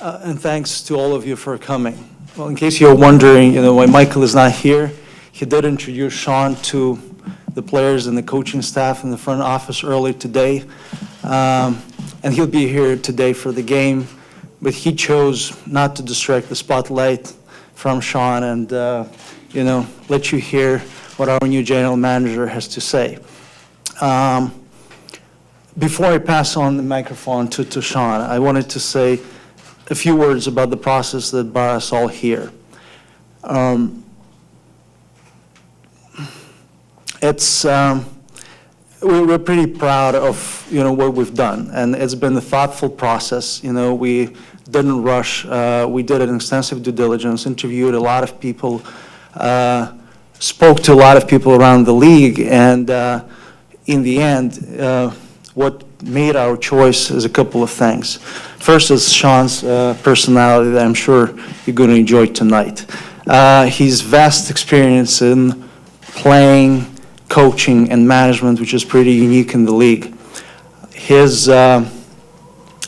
And thanks to all of you for coming. Well, in case you're wondering, why Michael is not here, he did introduce Sean to the players and the coaching staff in the front office earlier today. And he'll be here today for the game, but he chose not to distract the spotlight from Sean and, let you hear what our new general manager has to say. Before I pass on the microphone to Sean, I wanted to say a few words about the process that brought us all here. We're pretty proud of what we've done, and it's been a thoughtful process. We didn't rush. We did an extensive due diligence, interviewed a lot of people, spoke to a lot of people around the league, and in the end, what made our choice is a couple of things. First is Sean's personality that I'm sure you're going to enjoy tonight. His vast experience in playing, coaching, and management, which is pretty unique in the league. His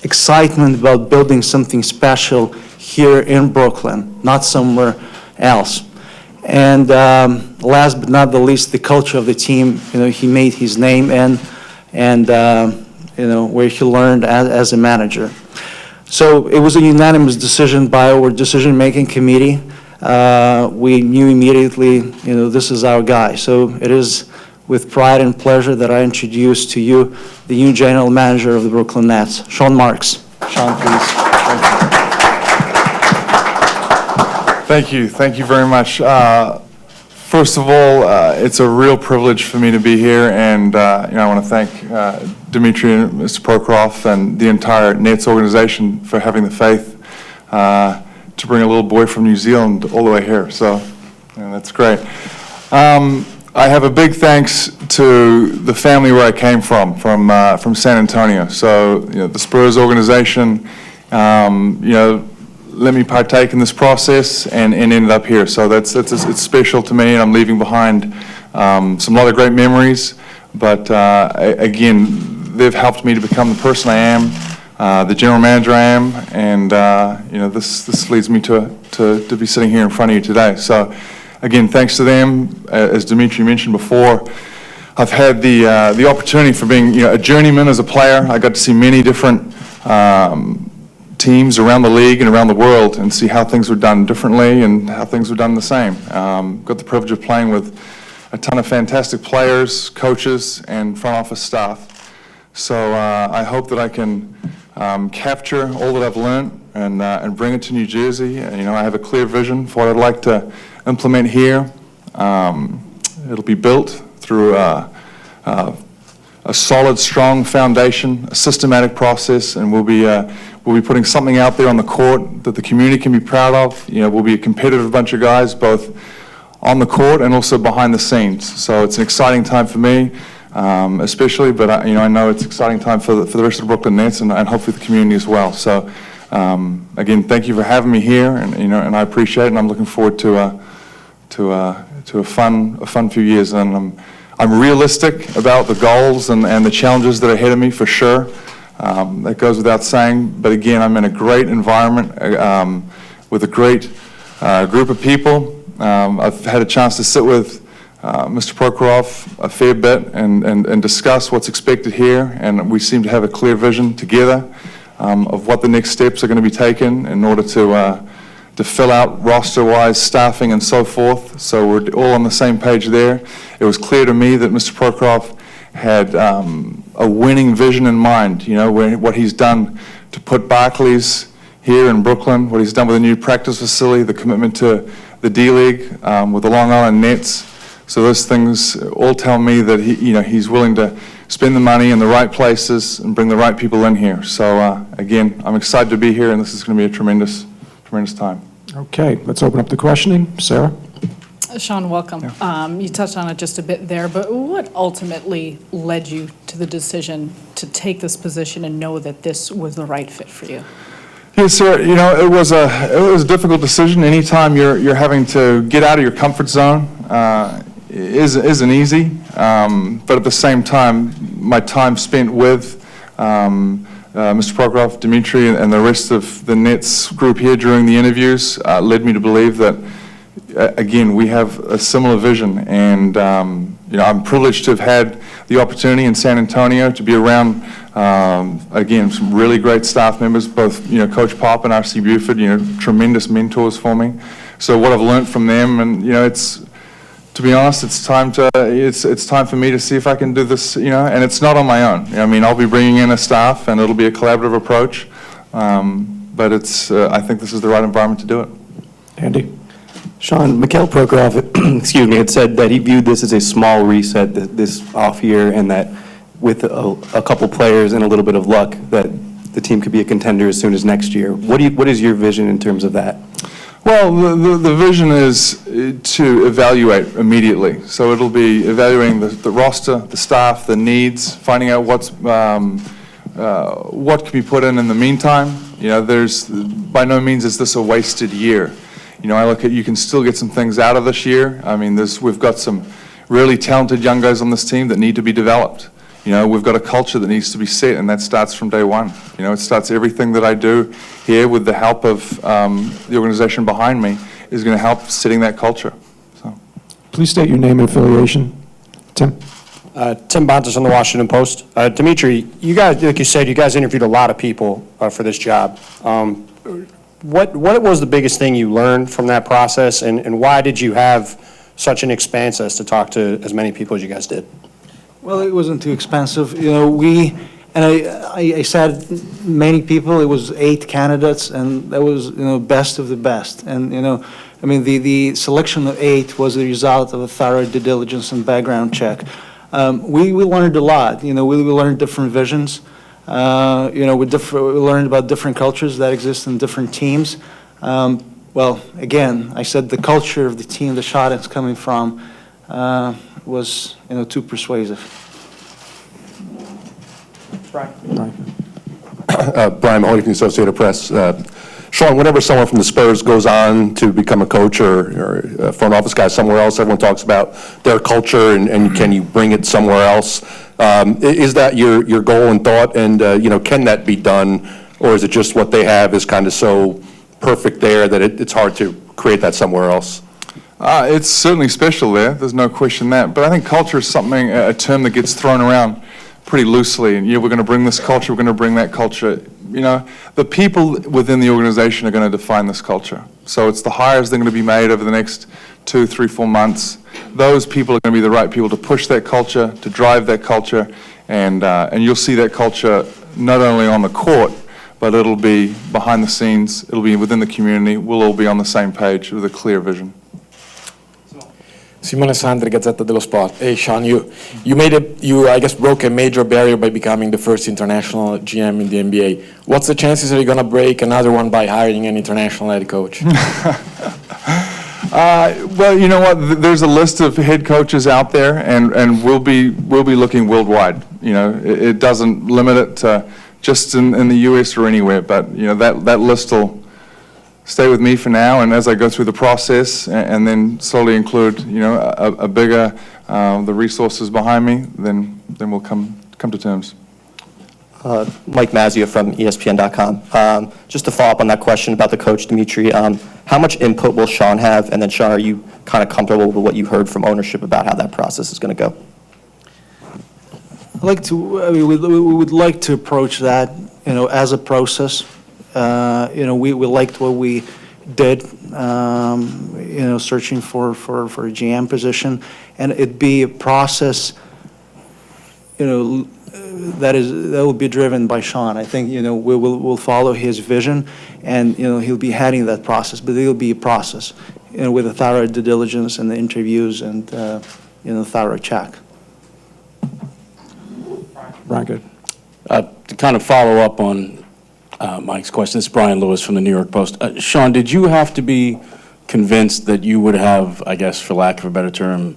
excitement about building something special here in Brooklyn, not somewhere else. And last but not the least, the culture of the team. He made his name in, and where he learned as a manager. So it was a unanimous decision by our decision-making committee. We knew immediately, this is our guy. So it is with pride and pleasure that I introduce to you the new general manager of the Brooklyn Nets, Sean Marks. Sean, please. Thank you. Thank you very much. First of all, it's a real privilege for me to be here, and I want to thank Dmitry and Mr. Prokhorov and the entire Nets organization for having the faith to bring a little boy from New Zealand all the way here. So that's great. I have a big thanks to the family where I came from San Antonio. So the Spurs organization, let me partake in this process and ended up here. So it's special to me, and I'm leaving behind some lot of great memories. But again, they've helped me to become the person I am, the general manager I am, and this leads me to be sitting here in front of you today. So again, thanks to them. As Dmitry mentioned before, I've had the opportunity for being a journeyman as a player. I got to see many different teams around the league and around the world and see how things were done differently and how things were done the same. Got the privilege of playing with a ton of fantastic players, coaches, and front office staff. So I hope that I can capture all that I've learned and bring it to New Jersey. I have a clear vision for what I'd like to implement here. It'll be built through a solid, strong foundation, a systematic process, and we'll be putting something out there on the court that the community can be proud of. We'll be a competitive bunch of guys, both on the court and also behind the scenes. So it's an exciting time for me, especially, but I know it's an exciting time for the rest of the Brooklyn Nets and hopefully the community as well. So again, thank you for having me here, and I appreciate it, and I'm looking forward to a fun few years. And I'm realistic about the goals and the challenges that are ahead of me for sure. That goes without saying, but again, I'm in a great environment with a great group of people. I've had a chance to sit with Mr. Prokhorov a fair bit and discuss what's expected here, and we seem to have a clear vision together of what the next steps are going to be taken in order to fill out roster-wise staffing and so forth. So we're all on the same page there. It was clear to me that Mr. Prokhorov had a winning vision in mind, what he's done to put Barclays here in Brooklyn, what he's done with the new practice facility, the commitment to the D-League with the Long Island Nets. So those things all tell me that he's willing to spend the money in the right places and bring the right people in here. So again, I'm excited to be here, and this is going to be a tremendous time. Okay, let's open up the questioning. Sarah? Sean, welcome. Yeah. You touched on it just a bit there, but what ultimately led you to the decision to take this position and know that this was the right fit for you? Yes, sir. It was a difficult decision. Anytime you're having to get out of your comfort zone isn't easy. But at the same time, my time spent with Mr. Prokhorov, Dmitry, and the rest of the Nets group here during the interviews led me to believe that, again, we have a similar vision. And, I'm privileged to have had the opportunity in San Antonio to be around, again, some really great staff members, both, Coach Pop and R.C. Buford, tremendous mentors for me. So what I've learned from them, and, to be honest, it's time for me to see if I can do this, and it's not on my own. I'll be bringing in a staff, and it'll be a collaborative approach, but I think this is the right environment to do it. Andy? Sean, Mikhail Prokhorov, had said that he viewed this as a small reset this off year, and that with a couple players and a little bit of luck, that the team could be a contender as soon as next year. What is your vision in terms of that? Well, the vision is to evaluate immediately. So it'll be evaluating the roster, the staff, the needs, finding out what can be put in the meantime. By no means is this a wasted year. I look at, you can still get some things out of this year. We've got some really talented young guys on this team that need to be developed. We've got a culture that needs to be set, and that starts from day one. It starts everything that I do here with the help of the organization behind me is going to help setting that culture. So, Please state your name and affiliation. Tim? Tim Bontas on the Washington Post. Dmitry, you guys, like you said, you guys interviewed a lot of people for this job. What was the biggest thing you learned from that process, and why did you have such an expanse as to talk to as many people as you guys did? Well, it wasn't too expensive. I said many people, it was 8 candidates, and that was, best of the best. And, the selection of 8 was the result of a thorough due diligence and background check. We learned a lot. We learned different visions. We learned about different cultures that exist in different teams. Well, again, I said the culture of the team the shot is coming from was, too persuasive. Right. Brian Mahoney from the Associated Press. Sean, whenever someone from the Spurs goes on to become a coach or a front office guy somewhere else, everyone talks about their culture and can you bring it somewhere else? Is that your goal and thought? And, can that be done? Or is it just what they have is kind of so perfect there that it's hard to create that somewhere else? It's certainly special there. There's no question that. But I think culture is something, a term that gets thrown around pretty loosely. And we're going to bring this culture, we're going to bring that culture. The people within the organization are going to define this culture. So it's the hires that are going to be made over the next 2, 3, 4 months. Those people are going to be the right people to push that culture, to drive that culture. And you'll see that culture not only on the court, but it'll be behind the scenes, it'll be within the community. We'll all be on the same page with a clear vision. Simone Sandri, Gazzetta dello Sport. Hey, Sean, you broke a major barrier by becoming the first international GM in the NBA. What's the chances that you're going to break another one by hiring an international head coach? Well, you know what? There's a list of head coaches out there, and we'll be looking worldwide. It doesn't limit it to just in the U.S. or anywhere, but that list will stay with me for now, and as I go through the process and then slowly include, a bigger, the resources behind me, then we'll come to terms. Mike Mazzia from ESPN.com. Just to follow up on that question about the coach, Dmitry, how much input will Sean have? And then, Sean, are you kind of comfortable with what you heard from ownership about how that process is going to go? We would like to approach that, as a process. We liked what we did, searching for a GM position, and it'd be a process, that will be driven by Sean. I think, we'll follow his vision, and, he'll be heading that process, but it'll be a process, with a thorough due diligence and the interviews and, thorough check. Brian, good. To kind of follow up on Mike's question, this is Brian Lewis from the New York Post. Sean, did you have to be convinced that you would have, I guess for lack of a better term,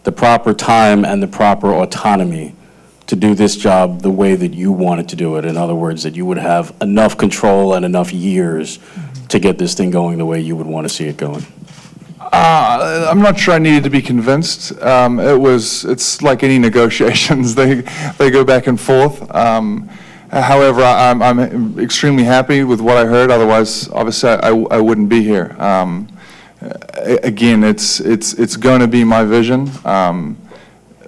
the proper time and the proper autonomy to do this job the way that you wanted to do it? In other words, that you would have enough control and enough years to get this thing going the way you would want to see it going? I'm not sure I needed to be convinced. It's like any negotiations. They go back and forth. However, I'm extremely happy with what I heard, otherwise, obviously, I wouldn't be here. Again, it's going to be my vision,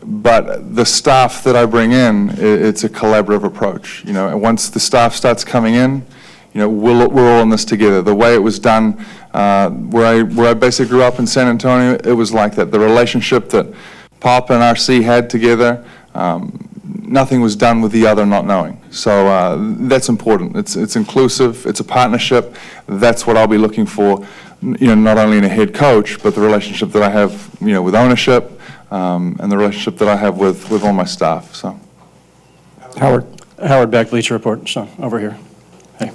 but the staff that I bring in, it's a collaborative approach. You know, and once the staff starts coming in, you know, we're all in this together. The way it was done, where I basically grew up in San Antonio, it was like that. The relationship that Pop and RC had together, nothing was done with the other not knowing. So that's important. It's inclusive. It's a partnership. That's what I'll be looking for. You know, not only in a head coach, but the relationship that I have, you know, with ownership, and the relationship that I have with all my staff. So, Howard. Howard Beck, Bleacher Report. Sean, over here. Hey.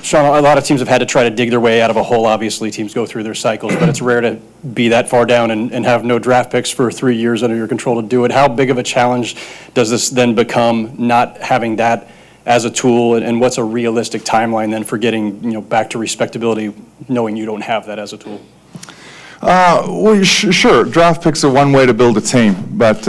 Sean, a lot of teams have had to try to dig their way out of a hole. Obviously, teams go through their cycles, but it's rare to be that far down and have no draft picks for 3 years under your control to do it. How big of a challenge does this then become, not having that as a tool, and what's a realistic timeline then for getting, you know, back to respectability, knowing you don't have that as a tool? Well, sure, draft picks are one way to build a team, but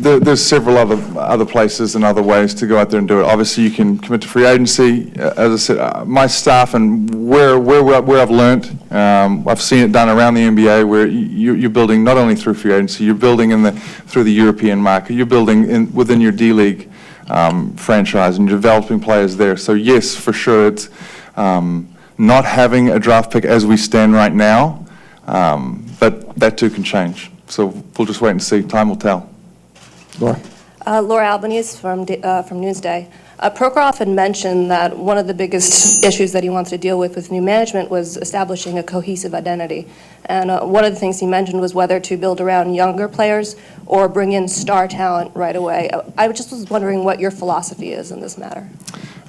there's several other places and other ways to go out there and do it. Obviously, you can commit to free agency. As I said, my staff and where I've learned, I've seen it done around the NBA, where you're building not only through free agency, you're building through the European market, you're building within your D-League franchise, and you're developing players there. So yes, for sure, it's not having a draft pick as we stand right now, but that too can change. So we'll just wait and see. Time will tell. Laura. Laura Albanese from Newsday. Prokhorov had mentioned that one of the biggest issues that he wants to deal with new management was establishing a cohesive identity. And one of the things he mentioned was whether to build around younger players or bring in star talent right away. I just was wondering what your philosophy is in this matter.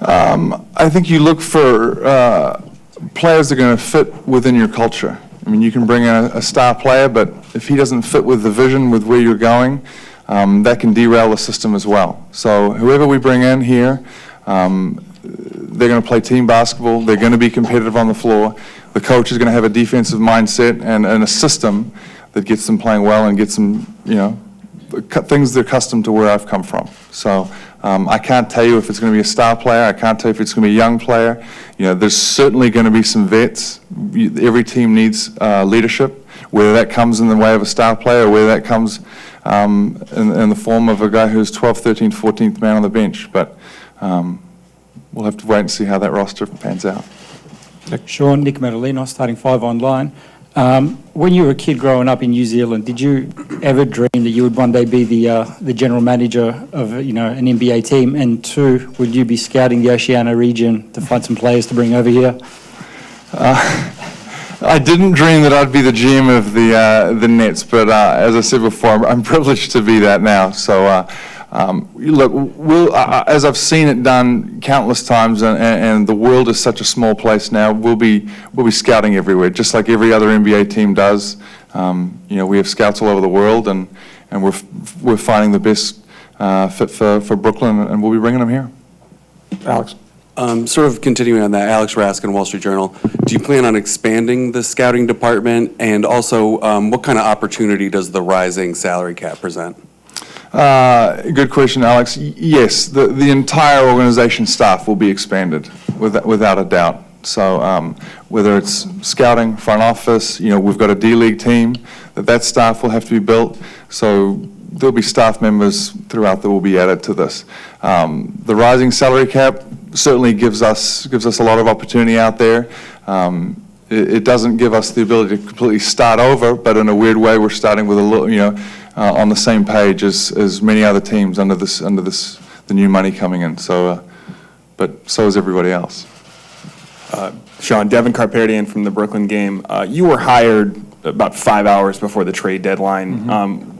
I think you look for players that are going to fit within your culture. I mean, you can bring in a star player, but if he doesn't fit with the vision, with where you're going, that can derail the system as well. So whoever we bring in here, they're going to play team basketball. They're going to be competitive on the floor. The coach is going to have a defensive mindset and a system that gets them playing well and gets them, you know, things they're accustomed to where I've come from. So I can't tell you if it's going to be a star player. I can't tell you if it's going to be a young player. You know, there's certainly going to be some vets. Every team needs leadership, whether that comes in the way of a star player or whether that comes in the form of a guy who's 12th, 13th, 14th man on the bench. But we'll have to wait and see how that roster pans out. Sean, Nick Madalino, Starting Five Online. When you were a kid growing up in New Zealand, did you ever dream that you would one day be the general manager of, you know, an NBA team? And two, would you be scouting the Oceania region to find some players to bring over here? I didn't dream that I'd be the GM of the Nets, but as I said before, I'm privileged to be that now. So look, as I've seen it done countless times, and the world is such a small place now, we'll be scouting everywhere, just like every other NBA team does. You know, we have scouts all over the world, and we're finding the best fit for Brooklyn, and we'll be bringing them here. Alex. Sort of continuing on that, Alex Raskin, Wall Street Journal. Do you plan on expanding the scouting department? And also, what kind of opportunity does the rising salary cap present? Good question, Alex. Yes, the entire organization staff will be expanded, without a doubt. So whether it's scouting, front office, you know, we've got a D-League team, that staff will have to be built. So there'll be staff members throughout that will be added to this. The rising salary cap certainly gives us a lot of opportunity out there. It doesn't give us the ability to completely start over, but in a weird way, we're starting with a little, you know, on the same page as many other teams under the new money coming in. So, but so is everybody else. Sean, Devin Carpetian from the Brooklyn Game. You were hired about 5 hours before the trade deadline.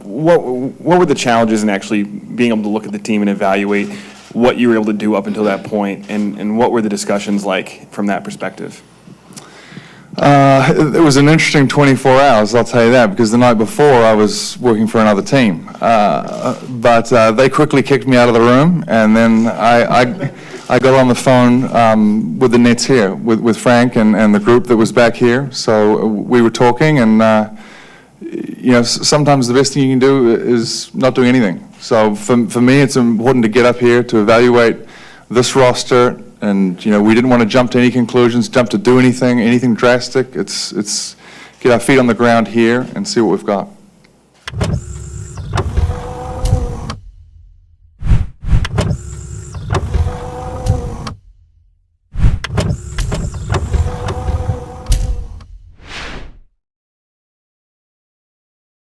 What were the challenges in actually being able to look at the team and evaluate what you were able to do up until that point, and what were the discussions like from that perspective? It was an interesting 24 hours, I'll tell you that, because the night before I was working for another team. But they quickly kicked me out of the room, and then I got on the phone with the Nets here, with Frank and the group that was back here. So we were talking, and you know, sometimes the best thing you can do is not doing anything. So for me, it's important to get up here to evaluate this roster, and, you know, we didn't want to jump to any conclusions, jump to do anything drastic. It's get our feet on the ground here and see what we've got.